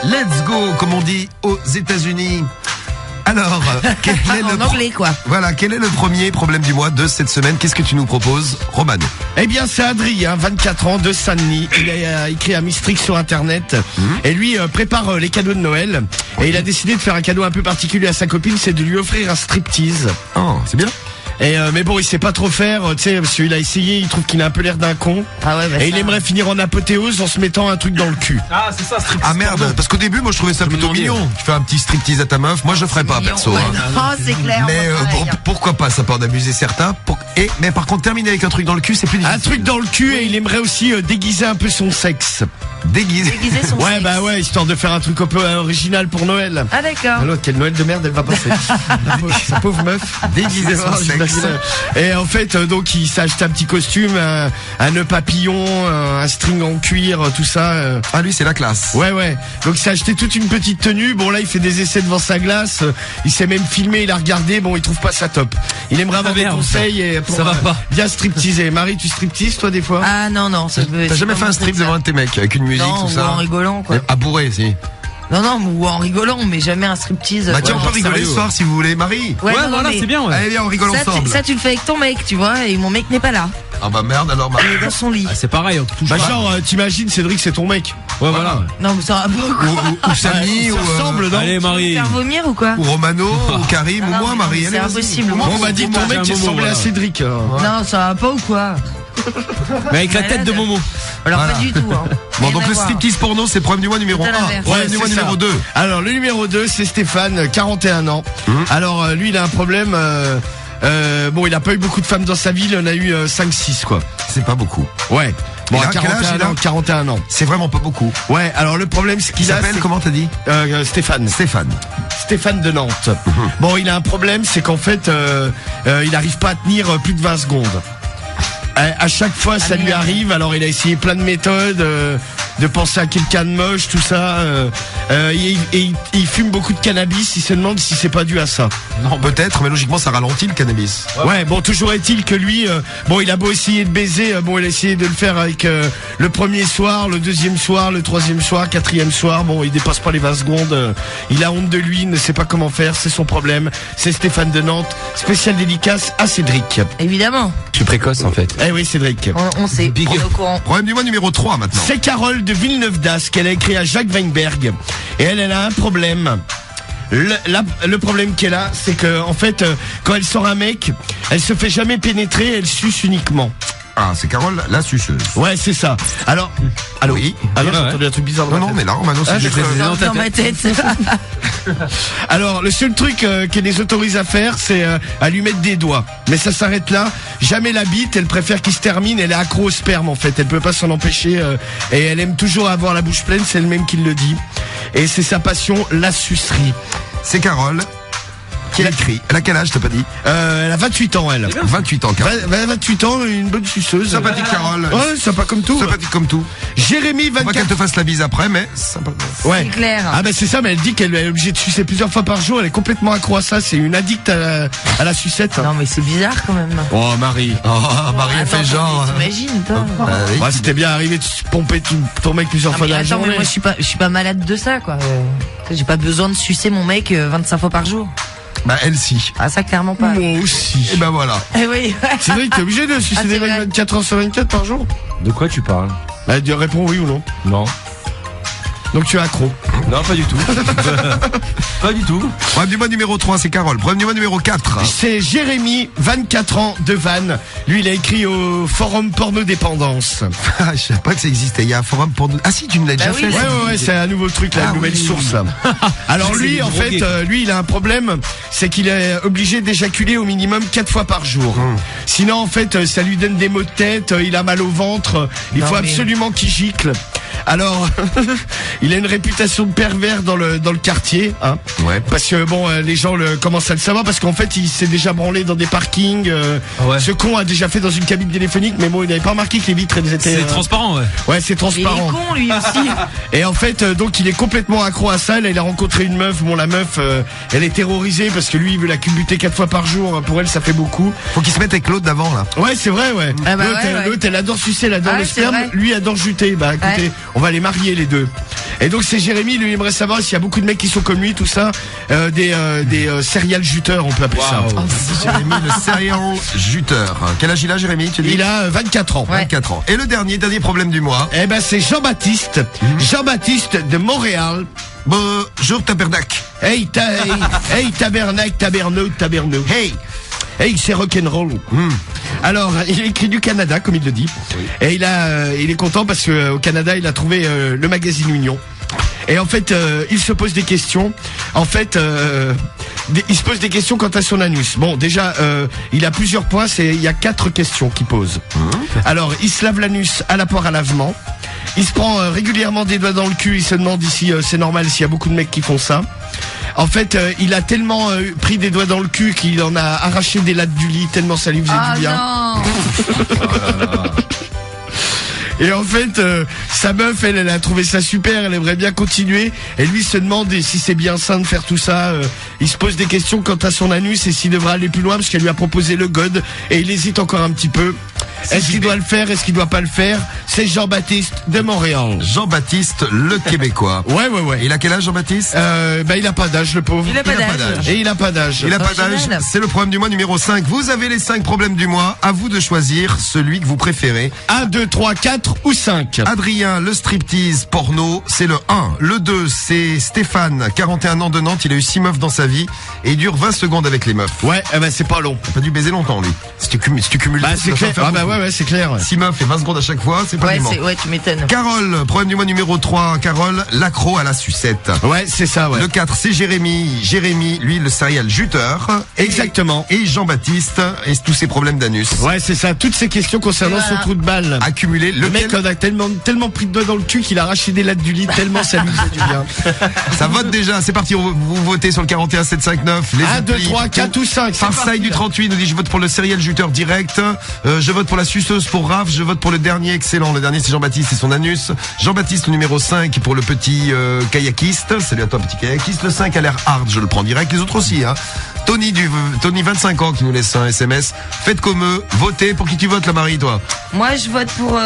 Let's go, comme on dit aux États-Unis. Alors, quel est en anglais, quoi. Voilà, quel est le premier problème du mois de cette semaine? Qu'est-ce que tu nous proposes, Romano? Eh bien, c'est Adrien, 24 ans, de Saint-Denis. Il a écrit un Mistrix sur Internet. Et lui prépare les cadeaux de Noël. Et il a décidé de faire un cadeau un peu particulier à sa copine, c'est de lui offrir un striptease. Oh, c'est bien. Et mais bon, il sait pas trop faire, tu sais, parce qu'il a essayé, il trouve qu'il a un peu l'air d'un con. Ah ouais, bah et il aimerait finir en apothéose en se mettant un truc dans le cul. Ah, c'est ça, striptease. Ah merde, parce qu'au début, moi je trouvais ça plutôt mignon. Tu fais un petit striptease à ta meuf, moi je ferais pas, perso. Ouais, hein. non, c'est clair. Mais pourquoi pas, ça peut en amuser certains. Mais par contre, terminer avec un truc dans le cul, c'est plus difficile. Un truc dans le cul, et il aimerait aussi déguiser un peu son sexe. Déguiser son Ouais, sexe. bah ouais, histoire de faire un truc un peu original pour Noël. Ah d'accord. Alors, quel Noël de merde elle va passer. Sa pauvre meuf. Déguiser son sexe. Et en fait, donc, il s'est acheté un petit costume, un nœud papillon, un string en cuir, tout ça. Ah, lui, c'est la classe. Ouais. Donc, il s'est acheté toute une petite tenue. Bon, là, il fait des essais devant sa glace. Il s'est même filmé, il a regardé. Bon, il trouve pas ça top. Il aimerait avoir des conseils et pour ça va pas. bien stripteaser. Marie, tu stripteases, toi, des fois? Ah non, ça peut. T'as jamais fait un strip devant un de tes mecs avec une musique, non, tout ça? ou en rigolant, quoi. À bourrer, si. Non, ou en rigolant, mais jamais un striptease. Bah tiens, on peut rigoler ce soir si vous voulez, Marie. Ouais, Ouais, non, voilà, mais c'est bien, ouais. Allez, viens, on rigole ensemble. ça, tu le fais avec ton mec, tu vois, et mon mec n'est pas là. Ah bah merde, alors Marie. Il est dans son lit. Ah, c'est pareil, on touche Bah, pas. genre, t'imagines, Cédric, c'est ton mec. Ouais, voilà. Non, mais ça va pas. Ou Samy, ou Ressemble, non? Allez, Marie. Faire vomir ou quoi? ou Romano, ou Karim, ou non, moi, mais Marie. c'est Allez, vas-y. impossible. Bon, on m'a dit que ton Moi, mec, j'ai il un moment, ressemblait à voilà. Cédric. Non, ça va pas ou quoi? Mais avec la tête de Momo. Alors Voilà. pas du tout. Hein. Bon, Rien donc à le voir. striptease porno, c'est problème du mois numéro C'est à 1. l'inverse. Problème du mois c'est numéro ça. 2. Alors, le numéro 2, c'est Stéphane, 41 ans. Alors, lui, il a un problème. Bon, il a pas eu beaucoup de femmes dans sa vie, il en a eu 5-6, quoi. C'est pas beaucoup. Ouais. Bon, Il à a quel âge, 41 il a ans, 41 ans. C'est vraiment pas beaucoup. Ouais, alors le problème, c'est Il qu'il a... s'appelle, comment t'as dit? Stéphane. Stéphane de Nantes. Bon, il a un problème, c'est qu'en fait, il n'arrive pas à tenir plus de 20 secondes. À chaque fois, ça lui arrive. Alors, il a essayé plein de méthodes, de penser à quelqu'un de moche, tout ça. Il fume beaucoup de cannabis. Il se demande si c'est pas dû à ça. Non, peut-être, mais logiquement, ça ralentit le cannabis. Ouais, bon, toujours est-il que lui, bon, il a beau essayer de baiser, bon, il a essayé de le faire avec le premier soir, le deuxième soir, le troisième soir, quatrième soir. Bon, il dépasse pas les 20 secondes. Il a honte de lui, il ne sait pas comment faire. C'est son problème. C'est Stéphane de Nantes. Spécial dédicace à Cédric. Évidemment. Je suis précoce, en fait. Eh oui, Cédric. On sait. On est au courant. Problème du mois numéro 3 maintenant. C'est Carole de Villeneuve-d'Ascq qu'elle a écrit à Jacques Weinberg. Et elle a un problème. Le problème qu'elle a, c'est que en fait, quand elle sort un mec, elle se fait jamais pénétrer, elle suce uniquement. Ah, c'est Carole, la suceuse. Ouais, c'est ça. Alors, allô. Oui. Alors, j'ai Ouais. entendu un truc bizarre. Non, mais là, Romano, c'est Ah, juste... Dans ma tête. Alors, le seul truc qu'elle les autorise à faire, c'est à lui mettre des doigts. Mais ça s'arrête là. Jamais la bite. Elle préfère qu'il se termine. Elle est accro au sperme, en fait. Elle peut pas s'en empêcher. Et elle aime toujours avoir la bouche pleine. C'est elle-même qui le dit. Et c'est sa passion, la sucerie. C'est Carole qui a écrit. Elle a quel âge, t'as pas dit? Elle a 28 ans, elle. 28 ans, Carole. 28 ans, une bonne suceuse. Sympathique, Carole. Ouais, sympa comme tout. Sympathique comme tout. Jérémy, On va qu'elle 24. te fasse la bise après, mais sympa. Ouais. C'est clair. Ah ben c'est ça, mais elle dit qu'elle est obligée de sucer plusieurs fois par jour. Elle est complètement accro à ça. C'est une addict à la sucette. Non mais c'est bizarre quand même. Oh Marie. Oh, Marie, elle fait genre... T'imagines toi? oui. Ouais, c'était bien arrivé de pomper ton mec plusieurs Non, fois mais dans la attends, mais journée. moi je suis pas malade de ça quoi. J'ai pas besoin de sucer mon mec 25 fois par jour. Bah, elle si. Ah ça clairement pas. Moi aussi. Et ben voilà. Eh oui. C'est vrai que t'es obligé de sucer Ah, c'est des mecs vrai. 24 heures sur 24 par jour. De quoi tu parles? Bah, réponds oui ou non. Non. Donc tu es accro. Non, pas du tout. Pas du tout. Problème du mois numéro 3, c'est Carole. Problème du mois numéro 4. C'est Jérémy, 24 ans, de Vannes. Lui, il a écrit au forum Porno Dépendance. Ah, je savais pas que ça existait. Il y a un forum pour nous. Ah si, tu me l'as déjà oui, fait. Ouais, c'est un nouveau truc, là, Ah une nouvelle oui. source. Là. Alors lui, C'est en drogué, fait, lui, il a un problème, c'est qu'il est obligé d'éjaculer au minimum 4 fois par jour. Sinon, en fait, ça lui donne des maux de tête, il a mal au ventre, il Non, faut mais- absolument qu'il gicle. Alors, il a une réputation de pervers dans le quartier, hein. Ouais. Parce que bon, les gens commencent à le savoir parce qu'en fait, il s'est déjà branlé dans des parkings. Ouais. Ce con a déjà fait dans une cabine téléphonique, mais bon, il n'avait pas remarqué que les vitres elles étaient. C'est transparent, ouais. Ouais, c'est Il est transparent. con lui aussi. Et en fait, donc il est complètement accro à ça. Là, il a rencontré une meuf. Bon, la meuf, elle est terrorisée parce que lui, il veut la culbuter 4 fois par jour. Pour elle, ça fait beaucoup. Faut qu'il se mette avec l'autre d'avant, là. Ouais, c'est vrai, ouais. Ah bah L'autre, ouais, ouais. l'autre, elle adore sucer, elle adore Ah le ouais, c'est sperme. vrai. Lui adore juter. Bah écoutez, Ouais. on va les marier les deux. Et donc c'est Jérémy, lui il aimerait savoir s'il y a beaucoup de mecs qui sont comme lui, tout ça, des serial juteurs, on peut appeler ça. Jérémy, le serial juteur. Quel âge il a, Jérémy, tu dis? Il a 24 ans. Ouais. 24 ans. Et le dernier problème du mois. Eh ben c'est Jean-Baptiste, Jean-Baptiste de Montréal. Bonjour, tabernacle. Hey tabernacle, taberneau. Hey, c'est rock'n'roll. Alors, il écrit du Canada, comme il le dit. Et il est content parce que au Canada, il a trouvé le magazine Union. Et en fait, il se pose des questions. En fait, il se pose des questions quant à son anus. Bon, déjà, il a plusieurs points. Il y a 4 questions qu'il pose. Alors, il se lave l'anus à la poire à lavement. Il se prend régulièrement des doigts dans le cul. Il se demande si c'est normal, s'il y a beaucoup de mecs qui font ça. En fait, il a tellement pris des doigts dans le cul qu'il en a arraché des lattes du lit tellement ça lui faisait du bien. Non. Et en fait, sa meuf, elle a trouvé ça super, elle aimerait bien continuer. Et lui se demande si c'est bien sain de faire tout ça. Il se pose des questions quant à son anus et s'il devrait aller plus loin parce qu'elle lui a proposé le God. Et il hésite encore un petit peu. Est-ce qu'il doit le faire? Est-ce qu'il doit pas le faire? C'est Jean-Baptiste de Montréal. Jean-Baptiste, le Québécois. Ouais. Il a quel âge, Jean-Baptiste? Il a pas d'âge, le pauvre. Il a pas d'âge. Et il a pas d'âge. Il a pas d'âge. Original. C'est le problème du mois numéro 5. Vous avez les 5 problèmes du mois. À vous de choisir celui que vous préférez. 1, 2, 3, 4 ou 5. Adrien, le striptease porno, c'est le 1. Le 2, c'est Stéphane, 41 ans de Nantes. Il a eu 6 meufs dans sa vie et il dure 20 secondes avec les meufs. Ouais, c'est pas long. Il a pas dû baiser longtemps, lui. Si tu cumules Bah tout, c'est ça clair. va faire beaucoup. Ouais, c'est clair. 6 meufs et 20 secondes à chaque fois, c'est pas Ouais, vivant. tu m'étonnes. Carole, problème du mois numéro 3. Carole, l'accro à la sucette. Ouais, c'est ça, ouais. Le 4, c'est Jérémy. Jérémy, lui, le serial juteur. Exactement. Et Jean-Baptiste, et tous ses problèmes d'anus. Ouais, c'est ça. Toutes ces questions concernant Voilà. son trou de balle. Accumulé. Le mec en a tellement pris de doigts dans le cul qu'il a arraché des lattes du lit tellement ça lui faisait du bien. Ça vote déjà, c'est parti, vous votez sur le 41 759. Les 1, 2, applis, 3, 4 ou 5. Farsaille du 38 nous dit je vote pour le serial juteur direct. Je vote pour la suceuse pour Raph. Je vote pour le dernier excellent. Le dernier c'est Jean-Baptiste et son anus. Jean-Baptiste au numéro 5 pour le petit kayakiste. Salut à toi petit kayakiste. Le 5 a l'air hard, je le prends direct. Les autres aussi hein. Tony 25 ans qui nous laisse un SMS. Faites comme eux, votez. Pour qui tu votes la Marie toi? Moi, je vote pour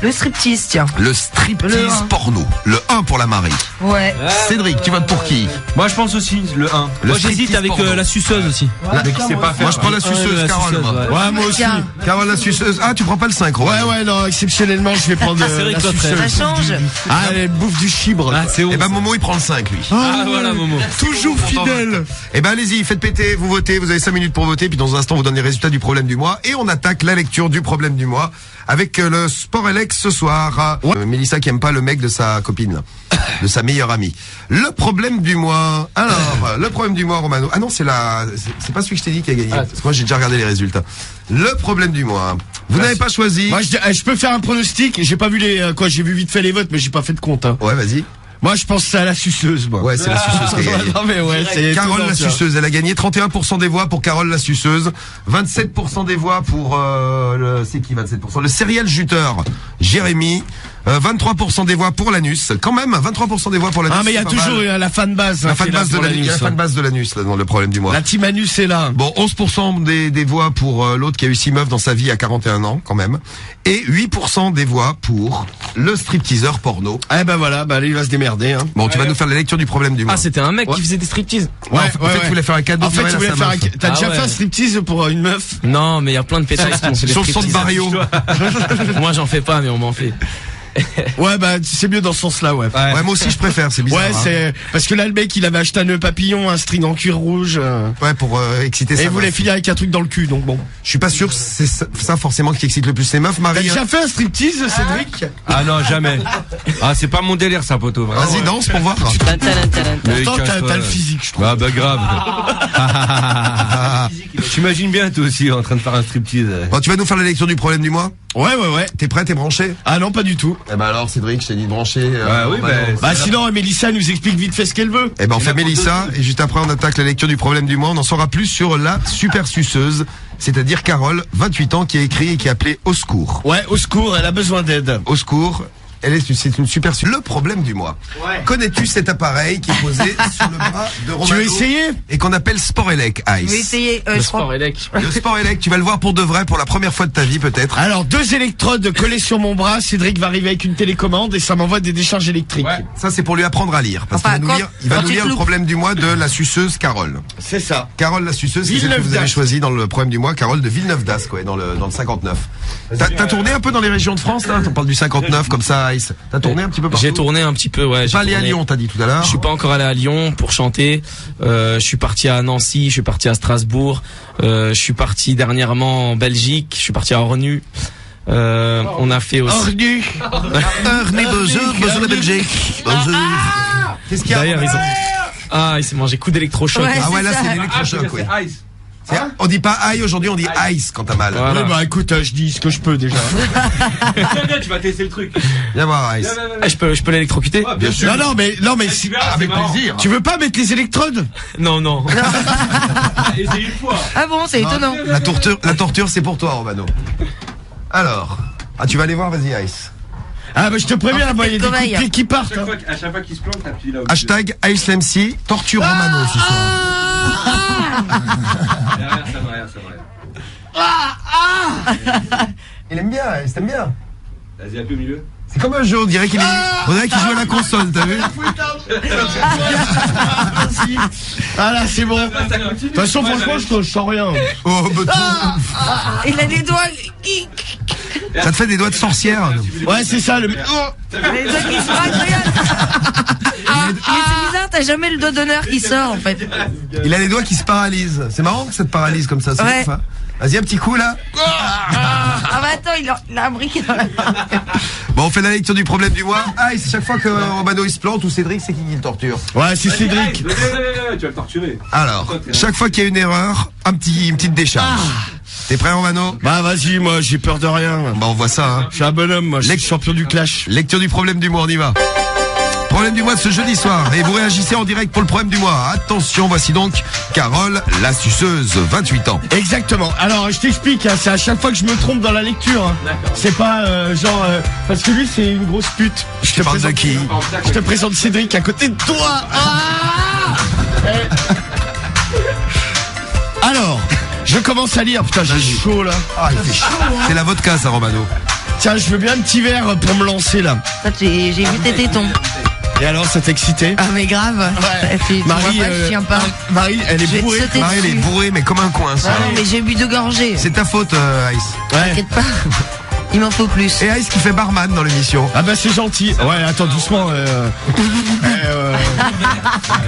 le striptease, tiens. Le striptease Le 1. porno. Le 1 pour la Marie. Ouais. Cédric, tu votes pour qui? Moi je pense aussi le 1. Le Moi j'hésite striptease avec porno. la suceuse aussi. Mais qui sait pas faire. Moi je prends la suceuse, la Carole. suceuse, moi. ouais. Ouais, moi aussi. Tiens. Carole la suceuse. Ah, tu prends pas le 5, Ouais, non, exceptionnellement, je vais prendre C'est vrai la que l'autre, suceuse. Ça change. Ah, elle bouffe du chibre. Ah c'est Eh haut. ben Momo il prend le 5 lui. Ah voilà Momo. Toujours fidèle. Eh ben allez-y, faites péter, vous votez, vous avez 5 minutes pour voter, puis dans un instant vous donnez les résultats du problème du mois et on attaque la lecture du problème du mois avec le Sport Alex ce soir. Mélissa qui aime pas le mec de sa copine, là, de sa meilleure amie. Le problème du mois. Alors, le problème du mois, Romano. Ah non, c'est pas celui que je t'ai dit qui a gagné. Parce que moi j'ai déjà regardé les résultats. Le problème du mois. Vous n'avez pas choisi. Moi, je peux faire un pronostic. J'ai pas vu j'ai vu vite fait les votes, mais j'ai pas fait de compte. Hein. Ouais, vas-y. Moi, je pense que c'est à la suceuse, moi. Ouais, c'est la suceuse qui a gagné. Non, mais ouais, c'est Carole la étonnant, ça. suceuse, elle a gagné 31% des voix pour Carole la suceuse, 27% des voix pour c'est qui 27%? Le serial juteur Jérémy, 23% des voix pour l'anus. Quand même 23% des voix pour l'anus. Ah, mais il y a c'est pas toujours mal. la fanbase. la qui est là fanbase de pour l'anus, il y a la fanbase de l'anus là dans le problème du mois. La team anus est là. Bon, 11% des voix pour l'autre qui a eu 6 meufs dans sa vie à 41 ans quand même, et 8% des voix pour le stripteaseur porno. Eh ben voilà, bah il va se démerder. Hein. Bon, tu vas nous faire la lecture du problème du mois. Ah, c'était un mec qui faisait des striptease. Ouais, en fait, tu voulais faire un cadeau. En fait, de tu Noël voulais à sa faire meuf. T'as Ah déjà ouais. fait un striptease pour une meuf? Non, mais il y a plein de pétasses qui ont fait des Sur le son de striptease. Barrio. Moi, j'en fais pas, mais on m'en fait. Ouais, bah c'est mieux dans ce sens-là, ouais. Ouais, moi aussi je préfère, c'est bizarre. Ouais, hein. c'est parce que là le mec il avait acheté un nœud papillon, un string en cuir rouge, Ouais, pour exciter et sa il voulait meuf. finir avec un truc dans le cul, donc bon. Je suis pas sûr que c'est ça forcément qui excite le plus les meufs. T'as Marie, déjà fait un striptease, Cédric? Ah non jamais. Ah c'est pas mon délire ça poteau. Vraiment. vas-y danse pour voir. Mais Pourtant casse-toi. t'as le physique, je trouve. Ah bah grave. T'imagines bien toi aussi en train de faire un striptease. Bon, tu vas nous faire la lecture du problème du mois. Ouais. T'es prêt, t'es branché? Ah non, pas du tout. Eh ben alors, Cédric, je t'ai dit de brancher. oui, Bah sinon, Mélissa nous explique vite fait ce qu'elle veut. Eh ben on fait Mélissa et juste après on attaque la lecture du problème du mois. On en saura plus sur la super suceuse, c'est-à-dire Carole, 28 ans, qui a écrit et qui a appelé au secours. Ouais, au secours, elle a besoin d'aide. Au secours. c'est une super. Le problème du mois. Ouais. Connais-tu cet appareil qui est posé sur le bras de Romano? Tu veux essayer? Et qu'on appelle Sport Elec Je vais Ice. essayer, Le je crois. sport élect. Le Sport Elec, tu vas le voir pour de vrai, pour la première fois de ta vie peut-être. Alors, 2 électrodes collées sur mon bras. Cédric va arriver avec une télécommande et ça m'envoie des décharges électriques. Ouais. Ça c'est pour lui apprendre à lire. Parce Enfin, qu'il va quand- il va quand nous tu lire te le loupes. problème du mois de la suceuse Carole. C'est ça. Carole la suceuse, c'est celle que vous avez Villeneuve-d'Ascq. choisi dans le problème du mois. Carole de Villeneuve-d'Ascq, ouais, dans le 59. T'as tourné un peu dans les régions de France, là? On parle du 59 comme ça, Ice. T'as tourné un petit peu partout? J'ai tourné un petit peu, ouais. T'es j'ai pas allé à tourné. Lyon, t'as dit tout à l'heure. Je suis pas encore allé à Lyon pour chanter. Je suis parti à Nancy, je suis parti à Strasbourg. Je suis parti dernièrement en Belgique. Je suis parti à Ornu. On a fait aussi. Ornu. Bonjour la Belgique. Bonjour. Qu'est-ce qu'il y a? D'ailleurs, ils ont. Ah, il s'est mangé coup d'électrochoc. Ouais. Ah ouais, là c'est c'est ça. l'électrochoc, oui. Ice. On dit pas aïe aujourd'hui, on dit ice quand t'as mal. Voilà. Ouais, bah écoute, je dis ce que je peux déjà. Viens, tu vas tester le truc. Viens voir Ice. Ah, je peux l'électrocuter? Bien sûr. Non, mais Tu si- verras, c'est marrant. tu veux pas mettre les électrodes? Non, non. Essaye une fois. Ah bon, c'est étonnant. La torture c'est pour toi, Romano. Alors. Ah, tu vas aller voir, vas-y Ice. Ah, bah je te préviens, moi, il y a des coups de pied qui partent. hein. À chaque fois qu'il se plante, t'appuies là. Hashtag IceMC, torture Romano ce soir. Rien, ça va rien. Il aime bien, Ice, t'aimes bien. Vas-y, un peu au milieu. C'est comme un jeu, on dirait qu'il joue à la console, t'as vu? Ah là, c'est bon. De toute façon, franchement, je sens rien. Oh, bah, Il a des doigts. ça te fait des doigts de sorcière. Ouais, c'est ça, le. Les doigts qui se braquent, regarde. Mais c'est bizarre, t'as jamais le doigt d'honneur qui sort en fait. Il a les doigts qui se paralysent. C'est marrant que ça te paralyse comme ça, c'est Ouais. ouf, hein. Vas-y, un petit coup là. Ah bah attends, il a un briquet dans la main. Bon, on fait la lecture du problème du mois. Ah, et c'est chaque fois que Romano il se plante ou Cédric, c'est qui le torture. Ouais, c'est Cédric. Tu vas le torturer. Alors, chaque fois qu'il y a une erreur, une petite décharge. T'es prêt, Romano? Bah vas-y, moi, j'ai peur de rien. Bah, on voit ça, hein. Je suis un bonhomme, moi, je suis champion du clash. Lecture du problème du mois, on y va. Problème du mois de ce jeudi soir. Et vous réagissez en direct pour le problème du mois. Attention, voici donc Carole, la suceuse, 28 ans. Exactement. Alors, je t'explique, hein, c'est à chaque fois que je me trompe dans la lecture. Hein. C'est pas parce que lui, c'est une grosse pute. Je te Parle de qui? Je te présente Cédric à côté de toi. Alors, je commence à lire. Putain, j'ai chaud là. Ah, il fait chaud. C'est la vodka, ça, Romano. Tiens, je veux bien un petit verre pour me lancer là. Ça, j'ai vu tes tétons. Et alors, ça t'excité? Ah mais grave. Tu vois Marie, pas, je tiens pas. Marie, elle Je est vais te bourrée. sauter Marie, elle est dessus. bourrée, mais comme un coin, ça. Ah non, mais j'ai bu 2 gorgées. C'est ta faute, Ice. Ouais. T'inquiète pas. Il m'en faut plus. Et Ice qui fait barman dans l'émission. Ah bah c'est gentil. Ouais, attends doucement.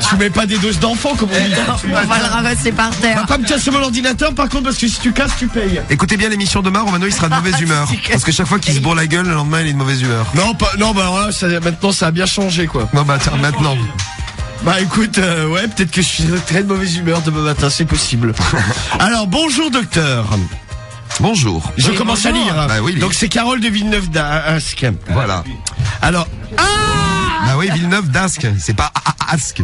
Tu mets pas des doses d'enfants comme on dit. On va le ramasser par Va terre. pas me casser mon ordinateur par contre parce que si tu casses tu payes. Écoutez bien l'émission demain, Romano il sera de mauvaise humeur. Parce que chaque fois qu'il se bourre la gueule, le lendemain il est de mauvaise humeur. Non pas non bah alors là maintenant ça a bien changé quoi. Non bah tiens, maintenant. Bah écoute ouais peut-être que je suis très de mauvaise humeur demain matin c'est possible. Alors bonjour docteur. Bonjour. Je Oui, commence à bonjour. lire. Bah oui, lis. Donc c'est Carole de Villeneuve-d'Ascq. Voilà. Alors Bah oui, Villeneuve d'Ascq, c'est pas Ascq.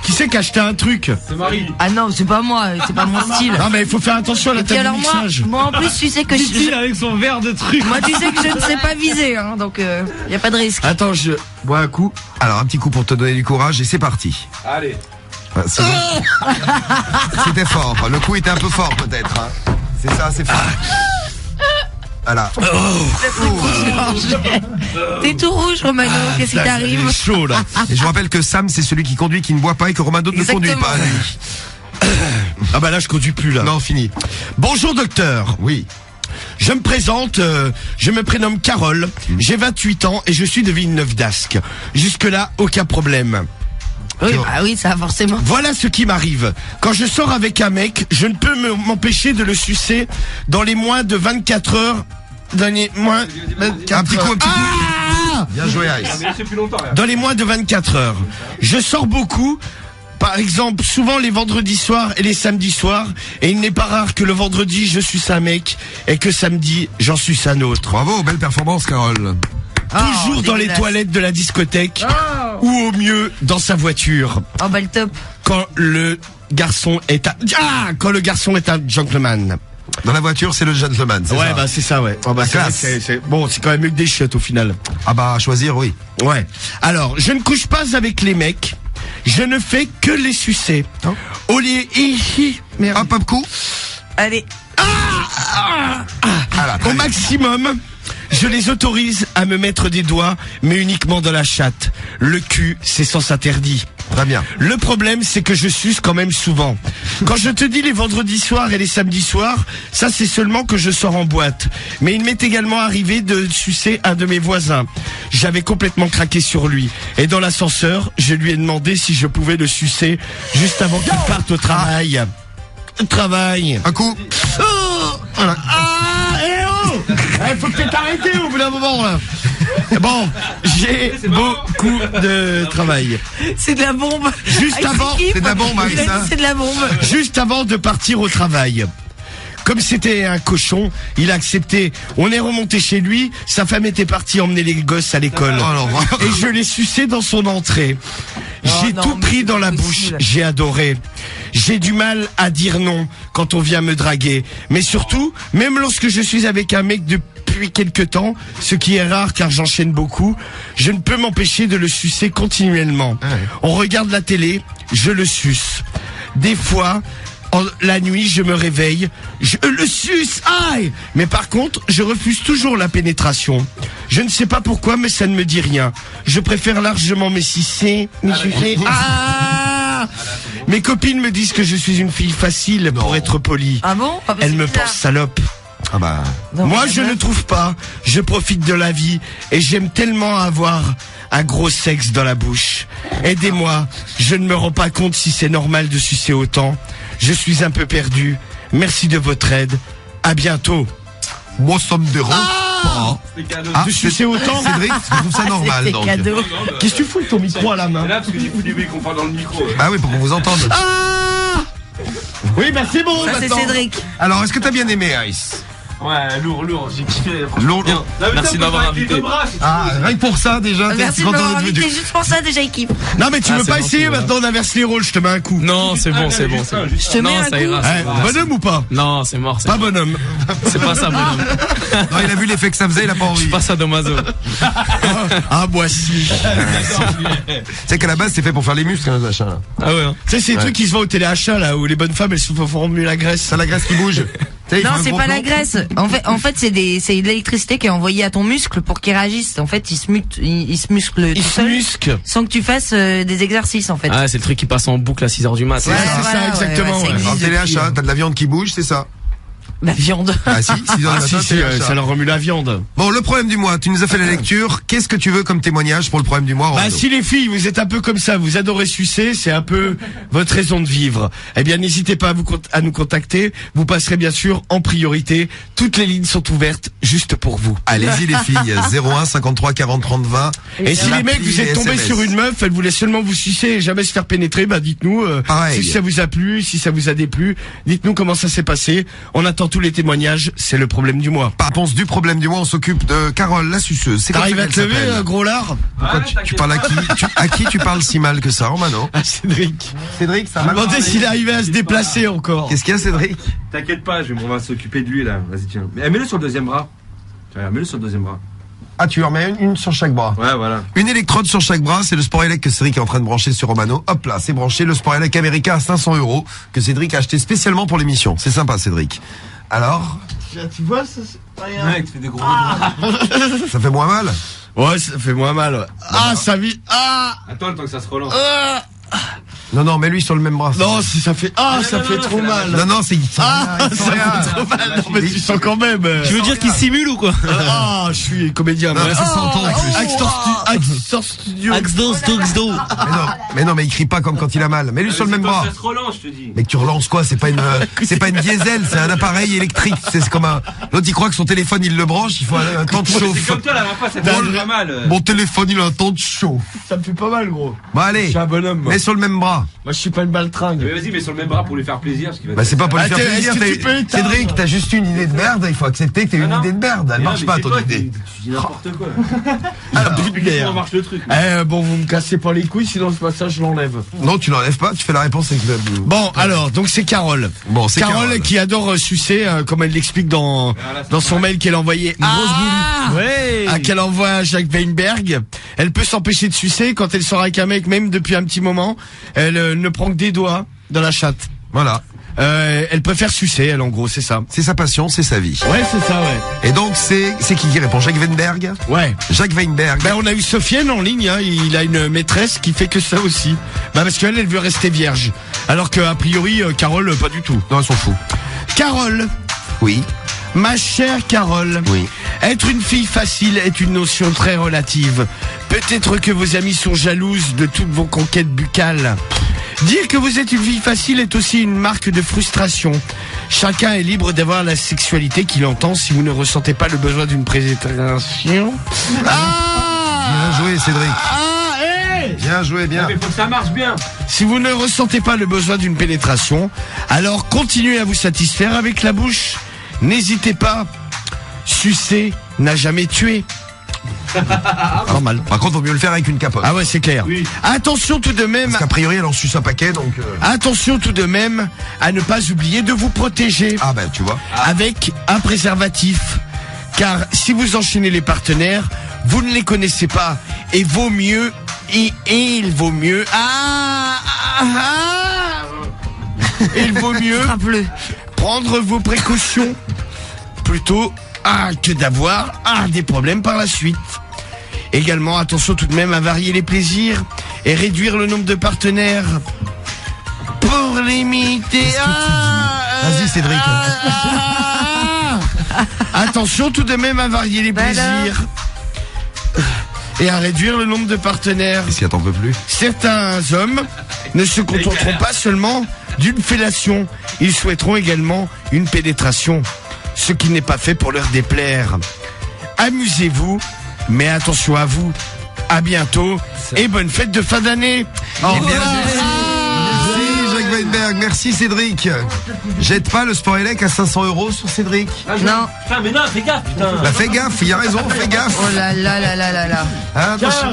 qui c'est qui a acheté un truc? C'est Marie. Ah non, c'est pas moi, c'est pas mon style. Non mais il faut faire attention à la Et puis table de alors moi, mixage. moi en plus tu sais que avec son verre de truc. moi tu sais que je ne sais pas viser, hein, donc y a pas de risque. Attends je bois un coup. Alors un petit coup pour te donner du courage et c'est parti. Allez. Ah, c'est bon. C'était fort, le coup était un peu fort peut-être. Hein. C'est ça, c'est fort. Voilà. T'es tout rouge, Romano, qu'est-ce qui Là, t'arrive? c'est chaud là. Et je vous rappelle que Sam c'est celui qui conduit, qui ne boit pas et que Romano ne conduit pas. lui. Ah bah là je conduis plus là. Non, fini. Bonjour docteur. Oui. Je me présente, je me prénomme Carole, j'ai 28 ans et je suis de Villeneuve-d'Ascq. Jusque-là, aucun problème. Oui, bah oui, ça forcément. Voilà ce qui m'arrive. Quand je sors avec un mec, je ne peux m'empêcher de le sucer dans les moins de 24 heures. Dans les moins 24 Un petit coup, un petit coup. Ah Bien joué, Ice. Mais c'est plus longtemps là. Dans les moins de 24 heures. Je sors beaucoup. Par exemple, souvent les vendredis soirs et les samedis soirs. Et il n'est pas rare que le vendredi, je suce un mec et que samedi, j'en suce un autre. Bravo, belle performance, Carole. Toujours dans les dégueulasse. toilettes de la discothèque ou au mieux dans sa voiture Oh bah le top. quand le garçon est un quand le garçon est un gentleman. Dans la voiture, c'est le gentleman, c'est Ouais, ça? bah c'est ça, ouais. Oh, bah, c'est vrai Classe. que bon, c'est quand même mieux que des chiottes au final. Ah bah, à choisir, oui. Ouais. Alors, je ne couche pas avec les mecs. Je ne fais que les sucer. Hein Au lieu... Merde. Hop, hop, coup. Allez. Voilà, très Au bien. maximum, je les autorise à me mettre des doigts, mais uniquement dans la chatte. Le cul, c'est sens interdit. Très bien. Le problème, c'est que je suce quand même souvent. Quand je te dis les vendredis soirs et les samedis soirs, ça c'est seulement que je sors en boîte. Mais il m'est également arrivé de sucer un de mes voisins. J'avais complètement craqué sur lui. Et dans l'ascenseur, je lui ai demandé si je pouvais le sucer juste avant qu'il parte au travail. Travail. Un coup. Oh, voilà. Ah, eh oh, faut peut-être arrêter au bout d'un moment là. Bon, j'ai beaucoup de travail. C'est de la bombe. Juste Ah, il avant, s'équipe. c'est de la bombe, Il a Aïssa. dit c'est de la bombe. Juste avant de partir au travail. Comme c'était un cochon, il a accepté. On est remonté chez lui, sa femme était partie emmener les gosses à l'école. Oh, l'horreur. Et je l'ai sucé dans son entrée. J'ai non, tout mais pris c'est dans pas la possible. bouche, j'ai adoré. J'ai du mal à dire non quand on vient me draguer. Mais surtout, même lorsque je suis avec un mec depuis quelque temps, ce qui est rare car j'enchaîne beaucoup, je ne peux m'empêcher de le sucer continuellement. Ah ouais. On regarde la télé, je le suce. Des fois, la nuit, je me réveille, je le suce, aïe! Mais par contre, je refuse toujours la pénétration. Je ne sais pas pourquoi, mais ça ne me dit rien. Je préfère largement me sucer, Ah! Mes copines me disent que je suis une fille facile pour être polie. Ah bon? Ah, bah, Elles c'est me bizarre. pensent salope. Ah bah. Non, Moi, mais je ne trouve pas. Je profite de la vie et j'aime tellement avoir un gros sexe dans la bouche. Aidez-moi. Je ne me rends pas compte si c'est normal de sucer autant. Je suis un peu perdu. Merci de votre aide. À bientôt. Moi, ça me dérange Ah pas. Ah, de sucer autant. Cédric, je trouve ça normal, C'était donc. cadeau. Qu'est-ce que tu fous avec ton micro à la main? Là, parce que j'ai voulu qu'on parle dans le micro. Ah oui, pour qu'on vous entende. Ah oui, bah c'est bon Ça, c'est maintenant. Cédric. Alors, est-ce que t'as bien aimé, Ice? Ouais, lourd, j'ai kiffé. Lourd. Bien. Merci de m'avoir invité. Ah, rien que pour ça, déjà, t'es Merci de content m'avoir d'être invité. venu. Juste pour ça, déjà, équipe. Non mais tu Ah, veux c'est pas gentil, essayer voilà. maintenant, on inverse les rôles, je te mets un coup. Non, c'est bon, c'est bon. Je te mets Non, un ça coup. ira. Eh, bonhomme ou pas? Non, c'est mort. Pas bonhomme. C'est pas ça, bonhomme. Non, il a vu l'effet que ça faisait, il a pas envie. Pas ça, Domazo. Ah, moi si. Tu sais qu'à la base, c'est fait pour faire les muscles, hein, ce machin, là. Ah ouais. Hein. Tu sais, c'est les trucs qui se vendent au téléachat, là, où les bonnes femmes, elles se font mieux la graisse. C'est la graisse qui bouge. Tu sais, il Non, faut un c'est gros pas la plan. graisse. En fait, c'est de l'électricité qui est envoyée à ton muscle pour qu'il réagisse. En fait, il se muscle Il tout se seul muscle. sans que tu fasses des exercices, en fait. Ah, c'est le truc qui passe en boucle à 6h du matin. Ouais, Voilà, c'est ça, voilà, exactement, ça ouais. existe Dans le depuis, téléachat, t'as de la viande qui bouge, c'est ça? La viande. Ah si, 6 heures du Ah matin, si, si, téléachat. ça leur remue la viande. Bon, le problème du mois, tu nous as fait la lecture. Qu'est-ce que tu veux comme témoignage pour le problème du mois, Bah Rolando? si les filles, vous êtes un peu comme ça, vous adorez sucer, c'est un peu votre raison de vivre. Eh bien, n'hésitez pas à nous contacter. Vous passerez bien sûr en priorité. Toutes les lignes sont ouvertes juste pour vous. Allez-y les filles, 01 53 40 30 20. Et si les mecs, l'appli vous êtes tombés SMS. sur une meuf, elle voulait seulement vous sucer et jamais se faire pénétrer, bah dites-nous Pareil. si ça vous a plu, si ça vous a déplu. Dites-nous comment ça s'est passé. On attend tous les témoignages. C'est le problème du mois. Par réponse du problème du mois, on s'occupe de Carole, la suceuse. C'est comme T'arrives ça à qu'elle te lever, s'appelle. gros lard? Pourquoi tu parles à qui à qui tu parles si mal que ça, Romano? Ah, Cédric. Cédric, ça Je me demandais s'il arrivait à se déplacer encore. Qu'est-ce qu'il y a, Cédric? T'inquiète pas, on va s'occuper de lui là. Vas-y, tiens. Mais mets-le sur le deuxième bras. Tiens, mets-le sur le deuxième bras. Ah, tu en mets une sur chaque bras. Ouais, voilà. Une électrode sur chaque bras, c'est le Sport Elec que Cédric est en train de brancher sur Romano. Hop là, c'est branché, le Sport Elec américain à 500 € que Cédric a acheté spécialement pour l'émission. C'est sympa, Cédric. Alors, Tu vois, ça, Ouais, tu fais des gros doigts. ça fait moins mal? ouais, ça fait moins mal. Ouais. Ah, ça vit. Ah, Attends le temps que ça se relance. ah. Non, non, mets-lui sur le même bras. Non, si ça fait. Ah, ça fait trop mal. Non, non, c'est... Ah, ça fait trop mal. Non, mais tu sens quand même. Tu veux dire qu'il simule ou quoi? Ah, je suis comédien. Non, mais ça s'entend en plus. Actor Studio. Mais non, mais il crie pas comme quand il a mal. Mets-lui sur le même bras. Ça se relance, je te dis. Mais que tu relances quoi? C'est pas une diesel, c'est un appareil électrique. C'est comme un, l'autre il croit que son téléphone il le branche, il faut un temps de C'est chauffe. comme toi la dernière fois, ça fait pas mal. Mon téléphone il a un temps de chauffe. Ça me fait pas mal, gros. Bon Je allez, suis un bonhomme. moi. mets sur le même bras. bras. Moi, je suis pas une baltringue. Mais vas-y, mets sur le même bras pour lui faire plaisir. Parce qu'il va Bah c'est pas pour lui Ah, faire plaisir. est-ce que tu peux éteindre Cédric, t'as juste une idée de merde, il faut accepter que t'as une idée de merde. Elle marche pas ton idée. Tu dis n'importe quoi. Comment marche le truc. Bon, vous me cassez pas les couilles, sinon ce passage, je l'enlève. Non, tu l'enlèves pas, tu fais la réponse avec le... Bon, alors, donc c'est Carole. Bon, c'est Carole qui adore sucer, comme elle l'explique dans son mail qu'elle a envoyé. Qu'elle envoie à Jacques Weinberg. Elle peut s'empêcher de sucer quand elle sort avec un mec, même depuis un petit moment. Elle ne prend que des doigts dans la chatte. Voilà. Elle préfère sucer, elle, en gros, c'est ça. C'est sa passion, c'est sa vie. Ouais, c'est ça, ouais. Et donc, c'est qui répond? Jacques Weinberg? Ouais. Jacques Weinberg. Ben, on a eu Sofiane en ligne, hein. Il a une maîtresse qui fait que ça aussi. Ben, parce qu'elle, elle veut rester vierge. Alors que, a priori, Carole, pas du tout. Non, ils sont fous. Carole. Oui. Ma chère Carole. Oui. Être une fille facile est une notion très relative. Peut-être que vos amis sont jalouses de toutes vos conquêtes buccales. Dire que vous êtes une fille facile est aussi une marque de frustration. Chacun est libre d'avoir la sexualité qu'il entend si vous ne ressentez pas le besoin d'une présentation. Bien joué, Cédric. Bien joué, bien. Mais faut que ça marche bien. Si vous ne ressentez pas le besoin d'une pénétration, alors continuez à vous satisfaire avec la bouche. N'hésitez pas. Sucer n'a jamais tué. Normal. Par contre, vaut mieux le faire avec une capote. Ah ouais, c'est clair. Oui. Attention tout de même. Parce qu'a priori, elle en suce un paquet, donc... Attention tout de même à ne pas oublier de vous protéger Ah ben, tu vois. avec un préservatif. Car si vous enchaînez les partenaires, vous ne les connaissez pas. Et vaut mieux... il vaut mieux... il vaut mieux Frappe-le. prendre vos précautions plutôt que d'avoir des problèmes par la suite. Également, attention tout de même à varier les plaisirs et réduire le nombre de partenaires pour limiter... Vas-y, Cédric. Attention tout de même à varier les plaisirs et à réduire le nombre de partenaires. Si t'en peux plus. Certains hommes ne se contenteront pas seulement d'une fellation, ils souhaiteront également une pénétration, ce qui n'est pas fait pour leur déplaire. Amusez-vous, mais attention à vous. À bientôt et bonne fête de fin d'année. Au revoir. Merci, Jacques Weinberg. Merci, Cédric. Jette pas le Sport Elec à 500 € sur Cédric. Non. Putain, mais non, fais gaffe, putain. Bah, fais gaffe, il a raison, fais gaffe. Oh là là là là là là. Hein, attention.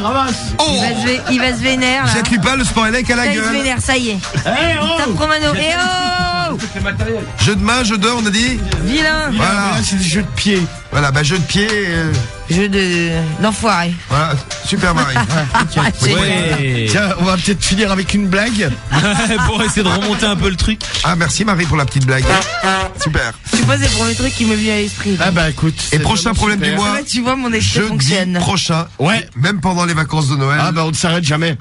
Il va se vénère là. Jette-lui pas le Sport Elec à la Ça, il se gueule. vénère, ça y est. Tape Romano. Eh oh C'est matériel. Jeu de main, jeu d'or, on a dit. Vilain. Voilà. Là, c'est des jeux de pied. Voilà, bah, jeu de pied. Jeu d'enfoiré. Voilà, super Marie. Ouais. Tiens, on va peut-être finir avec une blague. Pour essayer de remonter un peu le truc. Ah, merci Marie pour la petite blague. Super. Tu vois, c'est le premier truc qui me vient à l'esprit. Ah bah écoute. Et c'est prochain vraiment problème super. du mois. Là, tu vois, mon esprit Jeudi fonctionne. prochain. Ouais. Même pendant les vacances de Noël. Ah bah on ne s'arrête jamais.